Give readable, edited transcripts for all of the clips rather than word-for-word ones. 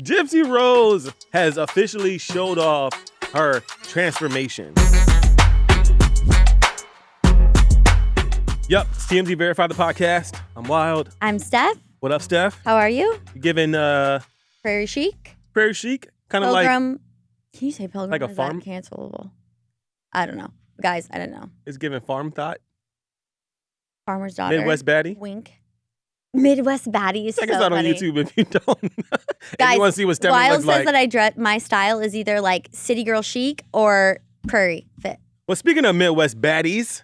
Gypsy Rose has officially showed off her transformation. Yep, it's TMZ Verified the podcast. I'm Wyld. I'm Steph. What up, Steph? How are you? You giving Prairie chic? Prairie chic? Kind of like... Pilgrim. Can you say pilgrim? Like a or is farm? that cancelable? I don't know. Guys, I don't know. It's giving farm thought. Farmer's daughter. Midwest baddie. Wink. Midwest baddie is Check so us out funny. on YouTube if you don't. Guys, you want to see what Steph Wyld looks says like. that my style is either like city girl chic or prairie fit. Well, speaking of Midwest baddies.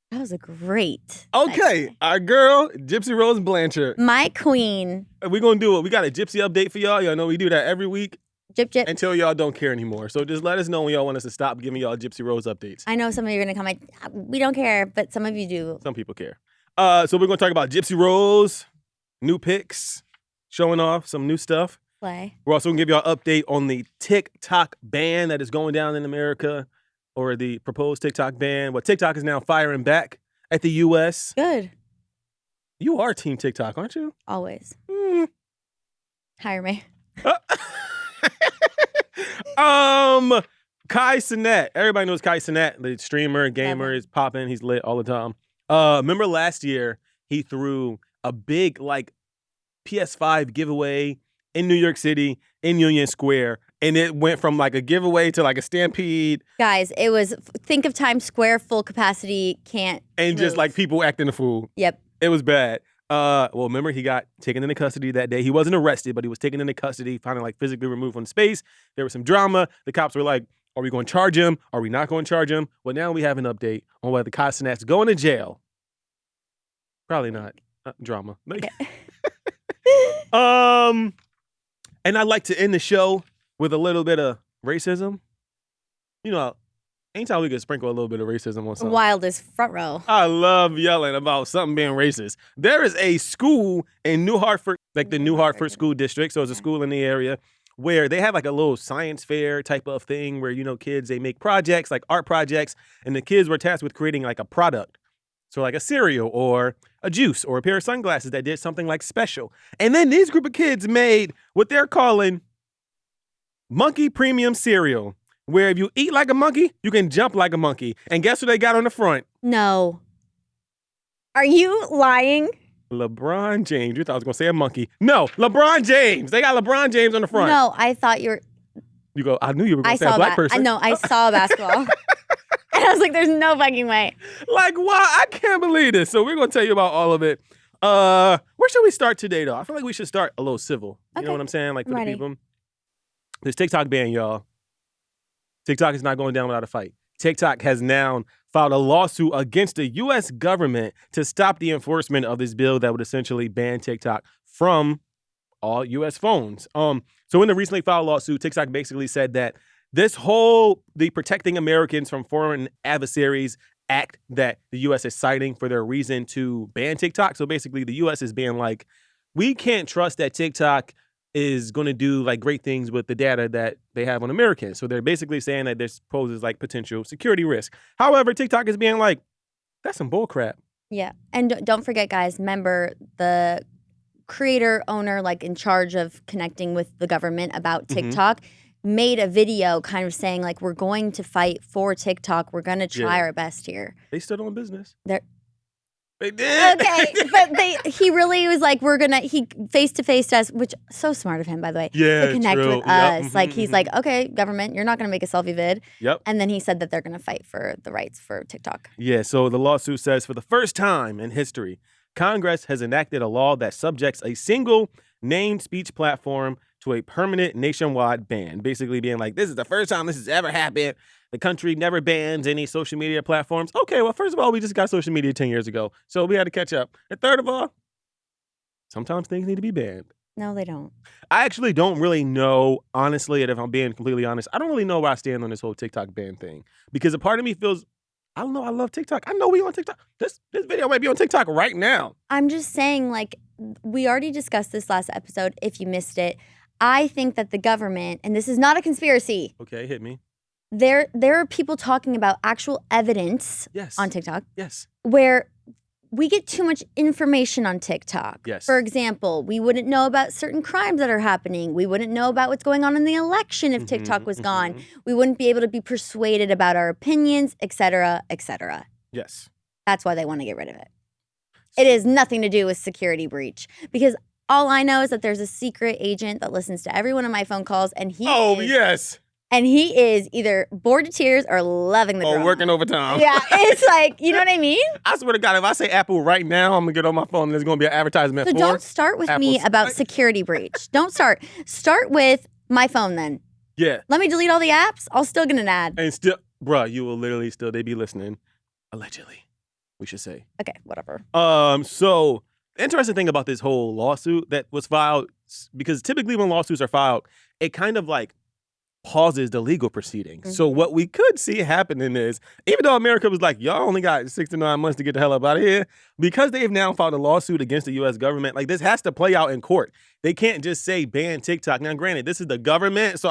That was a great Okay, segue. our girl, Gypsy Rose Blanchard. My queen. We're going to do it. We got a Gypsy update for y'all. Y'all know we do that every week Jip Jip. until y'all don't care anymore. So just let us know when y'all want us to stop giving y'all Gypsy Rose updates. I know some of you are going to come like, we don't care, but some of you do. Some people care. So we're going to talk about Gypsy Rose, new pics, showing off some new stuff. Play. We're also going to give y'all an update on the TikTok ban that is going down in America, or the proposed TikTok ban. Well, TikTok is now firing back at the U.S. Good. You are Team TikTok, aren't you? Always. Mm. Hire me. Kai Cenat. Everybody knows Kai Cenat, the streamer, gamer, is popping. He's lit all the time. Remember last year, he threw a big, like, PS5 giveaway in New York City, in Union Square, and it went from, like, a giveaway to, like, a stampede. Guys, it was, think of Times Square, full capacity, can't And just, move. like, people acting a fool. Yep. It was bad. Well, remember, he got taken into custody that day. He wasn't arrested, but he was taken into custody, finally, like, physically removed from space. There was some drama. The cops were like, are we going to charge him? Are we not going to charge him? Well, now we have an update on whether Kai Cenat's going to jail. Probably not. Drama. Okay. And I'd like to end the show with a little bit of racism. You know, anytime we can sprinkle a little bit of racism on something. Wyld is front row. I love yelling about something being racist. There is a school in New Hartford, like the New Hartford School District. So it's a school in the area where they have like a little science fair type of thing where, you know, kids, they make projects, like art projects, and the kids were tasked with creating like a product. So like a cereal or a juice or a pair of sunglasses that did something like special. And then these group of kids made what they're calling monkey premium cereal, where if you eat like a monkey, you can jump like a monkey. And guess what they got on the front? No. Are you lying? LeBron James. You thought I was going to say a monkey. No, LeBron James. They got LeBron James on the front. No, I thought you were. You go, I knew you were going to say a black person. I saw basketball. And I was like, there's no fucking way. Like, why? I can't believe this. So we're going to tell you about all of it. Where should we start today, though? I feel like we should start a little civil. You know what I'm saying? Like, for the people. This TikTok ban, y'all. TikTok is not going down without a fight. TikTok has now filed a lawsuit against the U.S. government to stop the enforcement of this bill that would essentially ban TikTok from all U.S. phones. So in the recently filed lawsuit, TikTok basically said that the Protecting Americans from Foreign Adversaries Act that the U.S. is citing for their reason to ban TikTok. So basically the U.S. is being like, we can't trust that TikTok is going to do like great things with the data that they have on Americans. So they're basically saying that this poses like potential security risk. However, TikTok is being like, that's some bull crap. Yeah. And don't forget, guys, remember the creator, owner, like in charge of connecting with the government about TikTok, made a video kind of saying like, we're going to fight for TikTok. We're going to try our best here. They stood on business. They did. Okay, but he really was like, he face-to-faced us, which so smart of him, by the way, Yeah, to connect true. with Yep. us. Like, he's like, okay, government, you're not going to make a selfie vid. Yep. And then he said that they're going to fight for the rights for TikTok. Yeah, so the lawsuit says, for the first time in history, Congress has enacted a law that subjects a single named speech platform to a permanent nationwide ban. Basically being like, this is the first time this has ever happened. The country never bans any social media platforms. Okay, well, first of all, we just got social media 10 years ago, so we had to catch up. And third of all, sometimes things need to be banned. No, they don't. I actually don't really know, honestly, and if I'm being completely honest, I don't really know where I stand on this whole TikTok ban thing. Because a part of me feels, I don't know, I love TikTok. I know we on TikTok. This video might be on TikTok right now. I'm just saying, like, we already discussed this last episode, if you missed it. I think that the government, and this is not a conspiracy. Okay, hit me. There are people talking about actual evidence Yes. on TikTok Yes. where we get too much information on TikTok. Yes. For example, we wouldn't know about certain crimes that are happening. We wouldn't know about what's going on in the election if TikTok was gone. We wouldn't be able to be persuaded about our opinions, et cetera, et cetera. Yes. That's why they want to get rid of it. It has nothing to do with security breach, because all I know is that there's a secret agent that listens to every one of my phone calls, and he is either bored to tears or loving the drama. Or working overtime. Yeah, it's like, you know what I mean? I swear to God, if I say Apple right now, I'm going to get on my phone and there's going to be an advertisement so for don't start with me about security breach. Don't start. Start with my phone then. Yeah. Let me delete all the apps. I'll still get an ad. And still, bruh, you will literally still, they be listening. Allegedly, we should say. Okay, whatever. So the interesting thing about this whole lawsuit that was filed, because typically when lawsuits are filed, it kind of like pauses the legal proceedings. So what we could see happening is, even though America was like, y'all only got 6 to 9 months to get the hell up out of here, because they've now filed a lawsuit against the U.S. government, like this has to play out in court. They can't just say ban TikTok. Now, granted, this is the government, so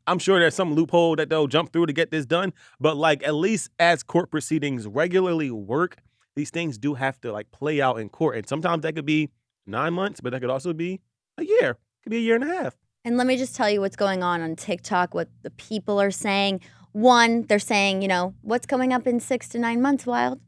I'm sure there's some loophole that they'll jump through to get this done. But like, at least as court proceedings regularly work, these things do have to like play out in court. And sometimes that could be 9 months, but that could also be a year. It could be a year and a half. And let me just tell you what's going on TikTok, what the people are saying. One, they're saying, you know, what's coming up in 6 to 9 months, Wyld?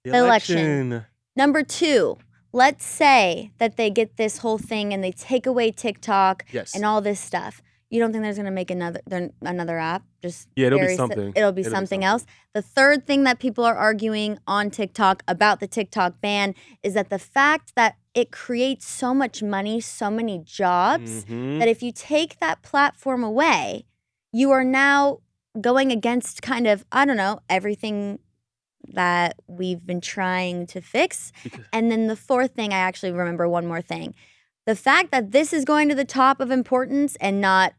The election. Number 2, let's say that they get this whole thing and they take away TikTok and all this stuff. You don't think there's going to make another app? It'll be something. It'll be something else. The third thing that people are arguing on TikTok about the TikTok ban is that the fact that it creates so much money, so many jobs, that if you take that platform away, you are now going against kind of, I don't know, everything that we've been trying to fix. And then the fourth thing, I actually remember one more thing. The fact that this is going to the top of importance and not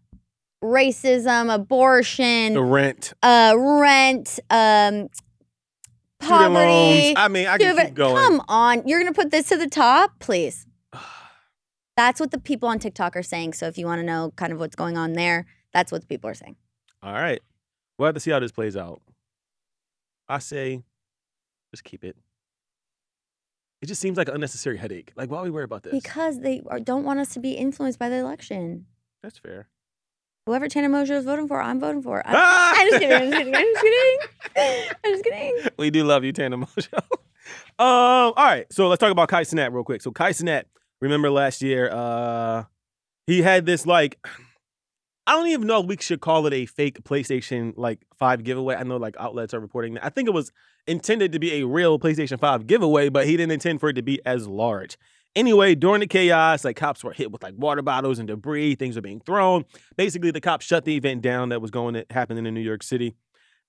racism, abortion, the rent, poverty. I mean, I can keep going. Come on, you're gonna put this to the top, please. That's what the people on TikTok are saying. So if you want to know kind of what's going on there, that's what the people are saying. All right, we'll have to see how this plays out. I say, just keep it. It just seems like an unnecessary headache. Like, why are we worried about this? Because they don't want us to be influenced by the election. That's fair. Whoever Tana Mojo is voting for, I'm voting for. I'm just kidding. I'm just kidding. We do love you, Tana Mojo. All right, so let's talk about Cenat real quick. So Cenat, remember last year, he had this like, I don't even know if we should call it a fake PlayStation 5 giveaway. I know like outlets are reporting that. I think it was intended to be a real PlayStation 5 giveaway, but he didn't intend for it to be as large. Anyway, during the chaos, like cops were hit with like water bottles and debris. Things were being thrown. Basically, the cops shut the event down that was going to happen in New York City.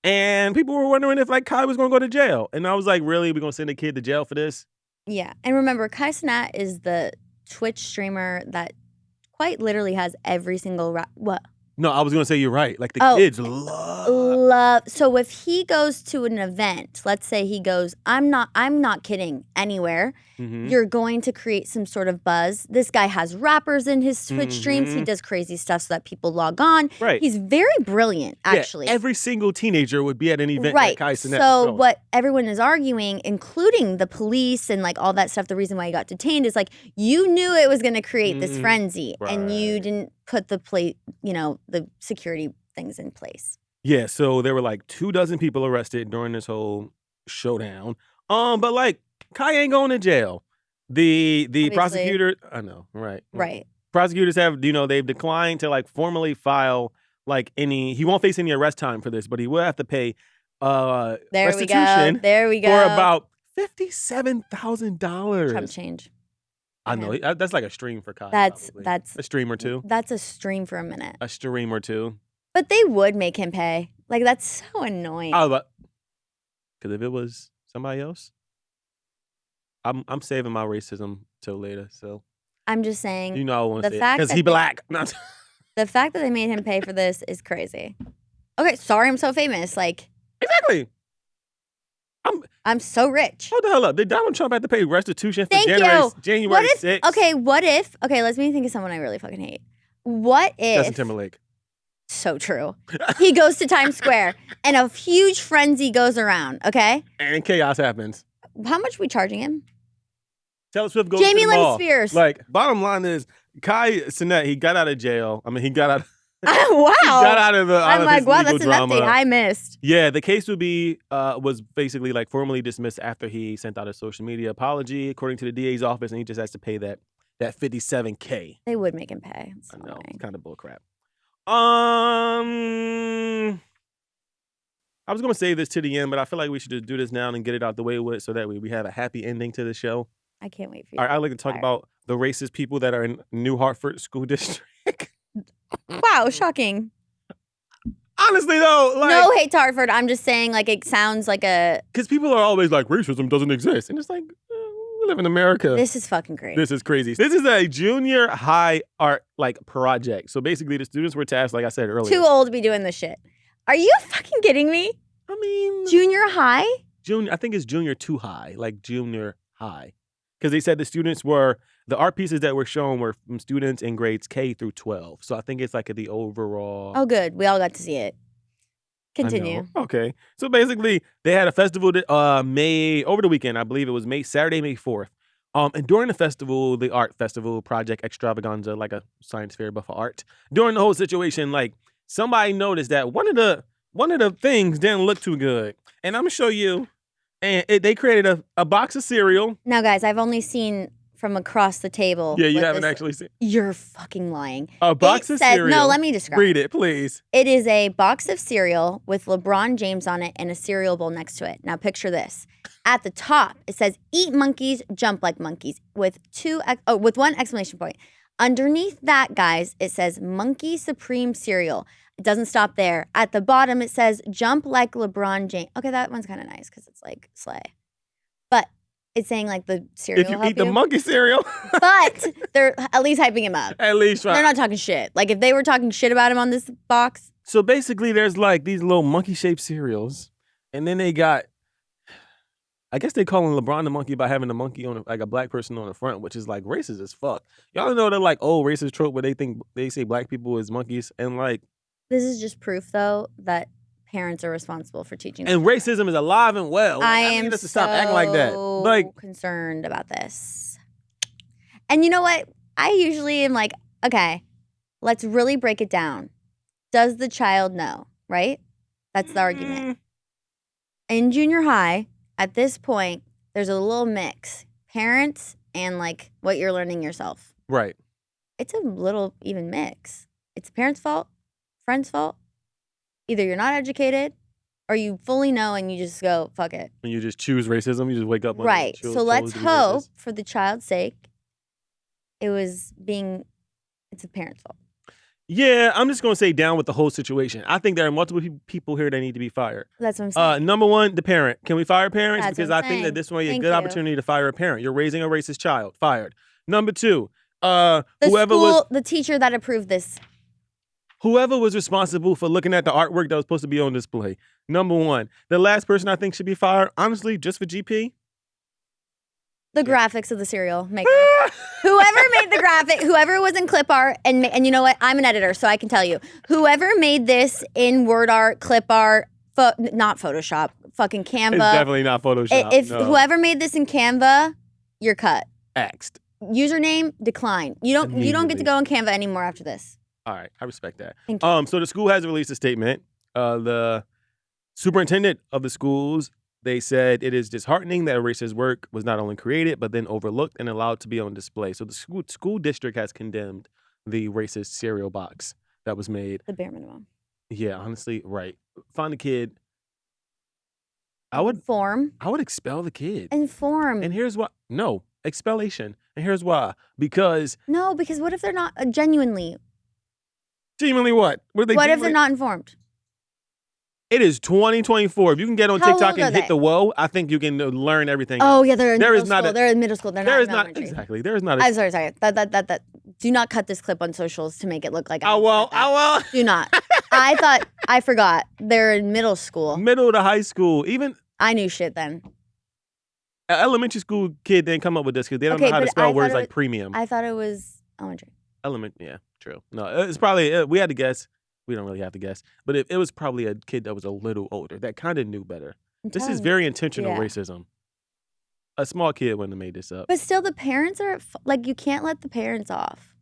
And people were wondering if like Kai was going to go to jail. And I was like, really? We're going to send a kid to jail for this? Yeah. And remember, Cenat is the Twitch streamer that quite literally has every single what? No, I was going to say you're right. Like the kids love. So if he goes to an event, let's say he goes, I'm not kidding, anywhere, you're going to create some sort of buzz. This guy has rappers in his Twitch streams. He does crazy stuff so that people log on. Right. He's very brilliant, actually. Yeah, every single teenager would be at an event like Kai Cenat. So what everyone is arguing, including the police and like all that stuff, the reason why he got detained is like, you knew it was going to create this frenzy and you didn't put the the security things in place. Yeah, so there were like 24 people arrested during this whole showdown. But like Kai ain't going to jail. The prosecutor, I know, right. Prosecutors have, they've declined to like formally file like he won't face any arrest time for this, but he will have to pay restitution. There we go. For about $57,000. Trump change. I know. That's like a stream for Kai. That's a stream or two. That's a stream for a minute. A stream or two. But they would make him pay. Like, that's so annoying. Because if it was somebody else, I'm saving my racism till later. So I'm just saying. I want to say it because he black. The fact that they made him pay for this is crazy. Okay, sorry, I'm so famous. Like exactly. I'm so rich. Hold the hell up. Did Donald Trump have to pay restitution for January 6th? Okay, let me think of someone I really fucking hate. What if Justin Timberlake. So true. He goes to Times Square and a huge frenzy goes around, okay? And chaos happens. How much we charging him? Taylor Swift goes Jamie to the Lynn mall. Spears. Like, bottom line is, Cenat, he got out of jail. I mean, he got out. Wow. He got out of the. I'm like, wow, that's an update I missed. Yeah, the case would be was basically like formally dismissed after he sent out a social media apology, according to the DA's office, and he just has to pay that $57K. They would make him pay. I know, it's kind of bullcrap. I was gonna save this to the end, but I feel like we should just do this now and get it out the way with, so that we have a happy ending to the show. I can't wait for you. All right, I'd like to talk about the racist people that are in New Hartford School District. Wow, shocking. Honestly, though, like, no hate to Hartford. I'm just saying, like, it sounds like a. Because people are always like, racism doesn't exist, and it's like, we live in America. This is fucking great. This is crazy. This is a junior high art project. So basically, the students were tasked, like I said earlier. Too old to be doing this shit. Are you fucking kidding me? I mean, junior high? I think it's junior too high, like junior high. Because they said the art pieces that were shown were from students in grades K through 12. So I think it's like the overall. Oh, good. We all got to see it. Continue. Okay. So basically, they had a festival that over the weekend. I believe it was Saturday, May 4th. And during the festival, the art festival project extravaganza, like a science fair but for art. During the whole situation, like, somebody noticed that one of the things didn't look too good. And I'm gonna show you. And they created a box of cereal. Now, guys, I've only seen from across the table. Yeah, you haven't actually seen. You're fucking lying. A box of cereal. No, let me describe. Read it, please. It is a box of cereal with LeBron James on it and a cereal bowl next to it. Now, picture this. At the top, it says, "Eat monkeys, jump like monkeys," with one exclamation point. Underneath that, guys, it says Monkey Supreme Cereal. It doesn't stop there. At the bottom, it says jump like LeBron James. Okay, that one's kind of nice because it's like slay. But it's saying like the cereal. If you eat the monkey cereal. But they're at least hyping him up. At least, right. They're not talking shit. Like if they were talking shit about him on this box. So basically, there's like these little monkey-shaped cereals. And then they got, I guess they calling LeBron the monkey by having a monkey on like a black person on the front, which is like racist as fuck. Y'all know they're like old racist trope where they say black people is monkeys and like. This is just proof though that parents are responsible for teaching. And racism is alive and well. Like, I am to stop acting like that. Like, concerned about this. And you know what? I usually am like, okay, let's really break it down. Does the child know, right? That's the argument. In junior high, at this point, there's a little mix. Parents and like what you're learning yourself. Right. It's a little even mix. It's the parents' fault, friend's fault. Either you're not educated or you fully know and you just go, fuck it. And you just choose racism. You just wake up. Right. So let's hope for the child's sake, it's a parent's fault. Yeah, I'm just going to say down with the whole situation. I think there are multiple people here that need to be fired. That's what I'm saying. Number one, the parent. Can we fire parents? That's because what I'm I think that saying. this will be a Thank good you. opportunity to fire a parent. You're raising a racist child. Fired. Number two, the teacher that approved this. Whoever was responsible for looking at the artwork that was supposed to be on display. Number one. The last person I think should be fired, honestly, just for GP. The graphics of the cereal maker. Whoever made the graphic, whoever was in clip art, and you know what? I'm an editor, so I can tell you. Whoever made this in word art, clip art, not Photoshop, fucking Canva. It's definitely not Photoshop. Whoever made this in Canva, you're cut. Axed. Username, decline. You don't get to go on Canva anymore after this. All right, I respect that. Thank you. So the school has released a statement. The superintendent of the schools, they said it is disheartening that racist work was not only created, but then overlooked and allowed to be on display. So the school district has condemned the racist cereal box that was made. The bare minimum. Yeah, honestly, right. Find the kid. I would expel the kid. Inform. And here's why. No, expellation. And here's why. Because what if they're not genuinely? Genuinely what? What if they're not informed? It is 2024. If you can get on TikTok and hit the whoa, I think you can learn everything. Oh yeah, they're in middle school. They're in middle school. They're not in elementary. Exactly. There is not. I'm sorry. That. Do not cut this clip on socials to make it look like. I will. Do not. I forgot. They're in middle school. Middle to high school. Even I knew shit then. An elementary school kid didn't come up with this because they don't know how to spell words like premium. I thought it was elementary. Yeah, true. No, it's probably we had to guess. We don't really have to guess, but it was probably a kid that was a little older that kind of knew better. This is very intentional racism. A small kid wouldn't have made this up. But still, the parents are like, you can't let the parents off.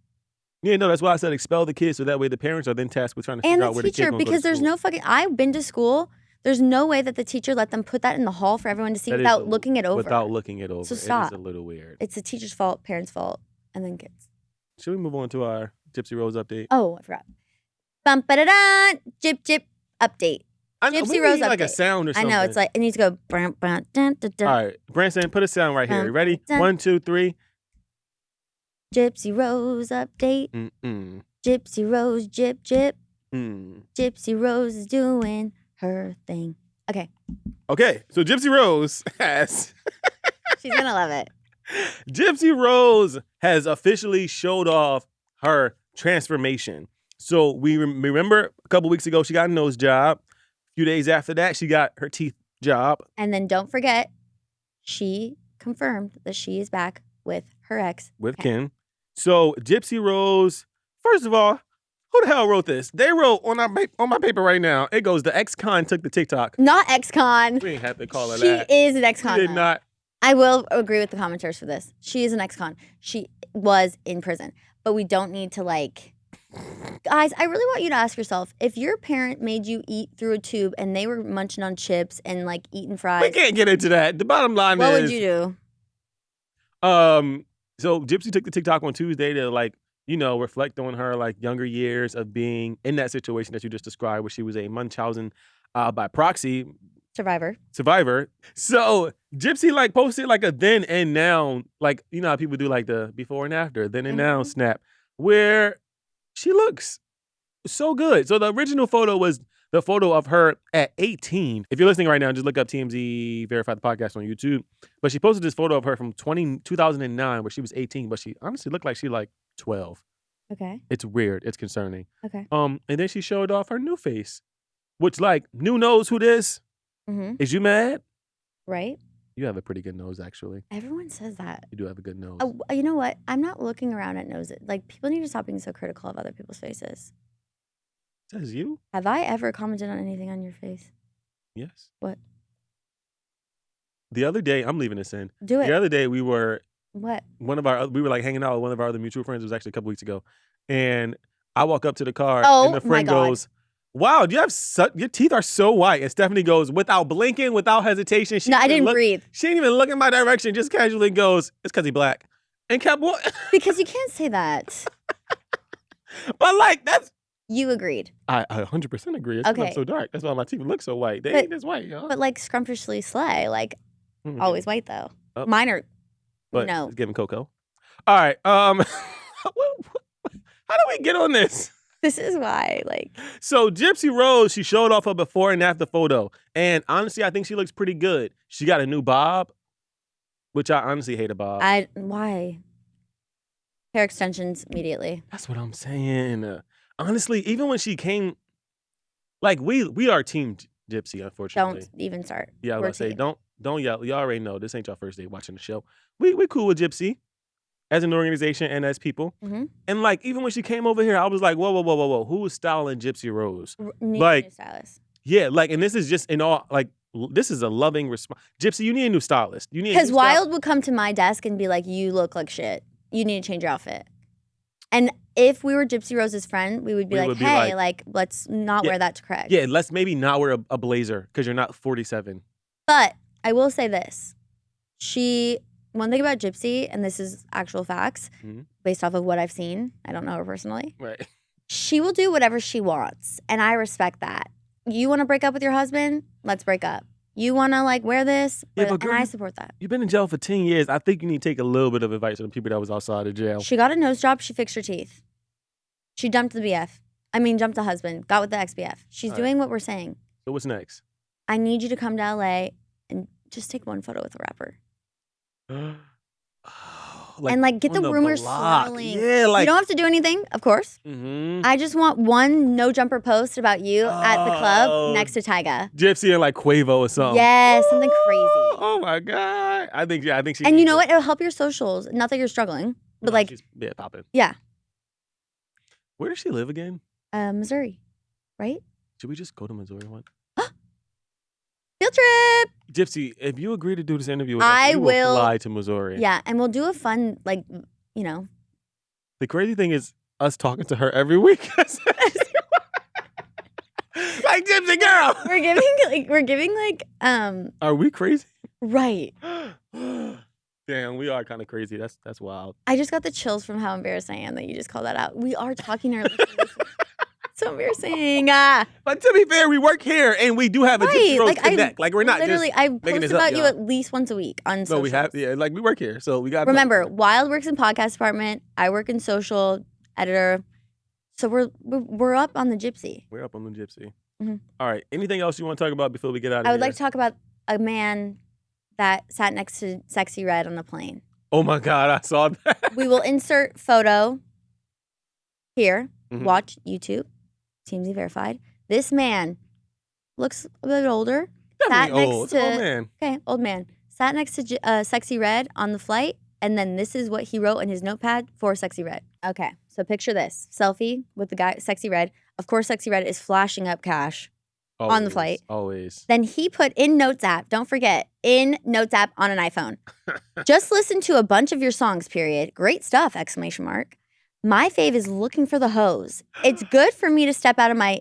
Yeah, no, that's why I said expel the kids so that way the parents are then tasked with trying to figure out where the kid And the teacher, because there's no fucking. I've been to school. There's no way that the teacher let them put that in the hall for everyone to see without looking it over. Without looking it over. So stop. It is a little weird. It's the teacher's fault, parents' fault, and then kids. Should we move on to our Gypsy Rose update? Oh, I forgot. Bum ba da da, Gyp Gyp update. Gypsy Rose update. Like a sound or something. I know, it's like, it needs to go. Brum, brum, dun, dun, dun. All right, Branson, put a sound right here. Ready? 1, 2, 3. Gypsy Rose update. Mm-mm. Gypsy Rose, Gyp Gyp. Mm. Gypsy Rose is doing her thing. Okay, so Gypsy Rose has... She's going to love it. Gypsy Rose has officially showed off her transformation. So we remember a couple weeks ago, she got a nose job. A few days after that, she got her teeth job. And then don't forget, she confirmed that she is back with her ex. With Ken. So Gypsy Rose, first of all, who the hell wrote this? They wrote on my paper right now. It goes, the ex-con took the TikTok. Not ex-con. We ain't have to call her she that. She is an ex-con. She did not. I will agree with the commenters for this. She is an ex-con. She was in prison. But we don't need to Guys, I really want you to ask yourself, if your parent made you eat through a tube and they were munching on chips and eating fries. We can't get into that. The bottom line is. What would you do? So Gypsy took the TikTok on Tuesday to reflect on her younger years of being in that situation that you just described, where she was a Munchausen by proxy survivor. So Gypsy posted a then and now, how people do the before and after, then and now snap, where she looks so good. So the original photo was the photo of her at 18. If you're listening right now, just look up TMZ Verify the podcast on YouTube. But she posted this photo of her from 2009 where she was 18, but she honestly looked like she 12. Okay. It's weird. It's concerning. Okay. And then she showed off her new face, which new knows who this. Mm-hmm. Is you mad? Right. You have a pretty good nose, actually. Everyone says that. You do have a good nose. You know what? I'm not looking around at noses. People need to stop being so critical of other people's faces. Says you? Have I ever commented on anything on your face? Yes. What? The other day, I'm leaving this in. Do it. The other day, we were... What? We were hanging out with one of our other mutual friends. It was actually a couple weeks ago. And I walk up to the car and the friend goes, wow, your teeth are so white. And Stephanie goes, without blinking, without hesitation. I didn't breathe. She didn't even look in my direction, just casually goes, it's because he's black. And kept walking. Because you can't say that. But that's... You agreed. I 100% agree. It's okay. I'm so dark. That's why my teeth look so white. They ain't this white, y'all. But scrumptiously slay. Always white, though. Oh. Mine are, it's giving cocoa. All right. How do we get on this? This is why, So Gypsy Rose, she showed off her before and after photo. And honestly, I think she looks pretty good. She got a new bob, which I honestly hate a bob. Why? Hair extensions immediately. That's what I'm saying. Honestly, even when she came, we are team Gypsy, unfortunately. Don't even start. Yeah, I was going to say, don't yell. Y'all already know this ain't your first day watching the show. We cool with Gypsy as an organization and as people. Mm-hmm. And even when she came over here, I was like, whoa. Who is styling Gypsy Rose? New stylist. Yeah, and this is just in all, this is a loving response. Gypsy, you need a new stylist. Because Wyld would come to my desk and be like, you look like shit. You need to change your outfit. And if we were Gypsy Rose's friend, we would be like, hey, let's not wear that to Craig. Yeah, let's maybe not wear a blazer because you're not 47. But I will say this. One thing about Gypsy, and this is actual facts, based off of what I've seen, I don't know her personally. Right. She will do whatever she wants, and I respect that. You want to break up with your husband? Let's break up. You want to wear this? Yeah, and I support that. You've been in jail for 10 years. I think you need to take a little bit of advice from the people that was outside of jail. She got a nose job. She fixed her teeth. She jumped jumped the husband, got with the ex-BF. She's doing what we're saying. So what's next? I need you to come to LA and just take one photo with a rapper. And get the rumors swirling. Yeah, you don't have to do anything, of course. Mm-hmm. I just want one no jumper post about you at the club next to Tyga. Gypsy and Quavo or something. Yes, something crazy. Oh my God. I think she. And you know what? It'll help your socials. Not that you're struggling, but she's popping. Yeah. Where does she live again? Missouri, right? Should we just go to Missouri one? Field trip. Gypsy, if you agree to do this interview with us, I will fly to Missouri. Yeah, and we'll do a fun, like, you know. The crazy thing is us talking to her every week. Like, Gypsy girl. We're giving Are we crazy? Right. Damn, we are kind of crazy. That's wild. I just got the chills from how embarrassed I am that you just called that out. We are talking to her. So embarrassing. But to be fair, we work here and we do have a Gypsy Rose Connect. Like, we're not literally, just I making post this about up, you y'all. at least once a week on social. No, we have, like we work here. So we got Remember, Wyld works in podcast department. I work in social, editor. So we're up on the Gypsy. We're up on the Gypsy. Mm-hmm. All right. Anything else you want to talk about before we get out of here? I would like to talk about a man that sat next to Sexy Red on the plane. Oh my God, I saw that. We will insert photo here. Mm-hmm. Watch YouTube. TMZ verified. This man looks a bit older. Definitely old. It's an old man. Okay, old man. Sat next to Sexy Red on the flight, and then this is what he wrote in his notepad for Sexy Red. Okay, so picture this. Selfie with the guy, Sexy Red. Of course, Sexy Red is flashing up cash on the flight. Always. Then he put in Notes app, don't forget, in Notes app on an iPhone. Just listen to a bunch of your songs, period. Great stuff, ! My fave is Looking for the Hose. It's good for me to step out of my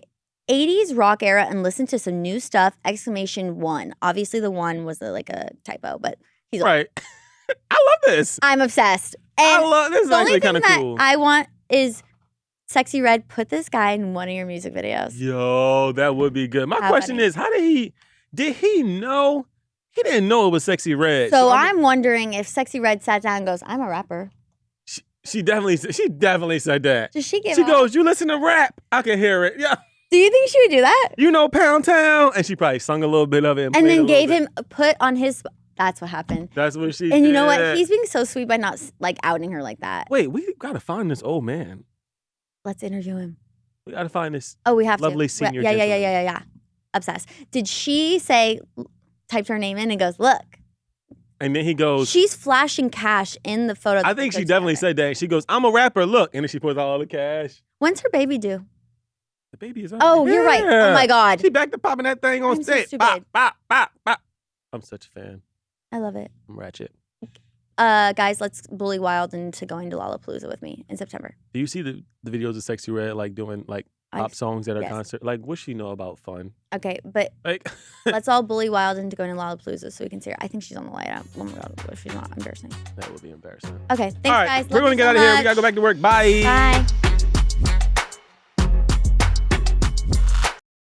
80s rock era and listen to some new stuff, ! Obviously, the one was like a typo, but he's right. I love this. I'm obsessed. And I love this. Is actually kind of cool. I want is Sexy Red, put this guy in one of your music videos. Yo, that would be good. My question is, how did he know? He didn't know it was Sexy Red. So I'm wondering if Sexy Red sat down and goes, I'm a rapper. She definitely said that. Does she give She goes, you listen to rap. I can hear it. Yeah. Do you think she would do that? You know Pound Town. And she probably sung a little bit of it. And then gave him, put on his, that's what happened. That's what she did. And you know what? He's being so sweet by not like outing her like that. Wait, we got to find this old man. Let's interview him. We got to find this we have lovely to. senior Yeah. Obsessed. Did she say, typed her name in and goes, look. And then he goes. She's flashing cash in the photo. I think she definitely said that. She goes, I'm a rapper, look. And then she puts all the cash. When's her baby due? The baby is on. Oh, you're right. Oh my God. She back to popping that thing on stage. So bop, bop, bop, bop. I'm such a fan. I love it. I'm ratchet. Guys, let's bully Wyld into going to Lollapalooza with me in September. Do you see the videos of Sexy Red like doing like pop songs at her concert? Like, what's she know about fun? Okay, but like, let's all bully Wyld into going to Lollapalooza so we can see her. I think she's on the way out. Oh my God, what if she's not? Embarrassing. That would be embarrassing. Okay, thanks, all right, guys. we're going to get out of here. We got to go back to work. Bye. Bye.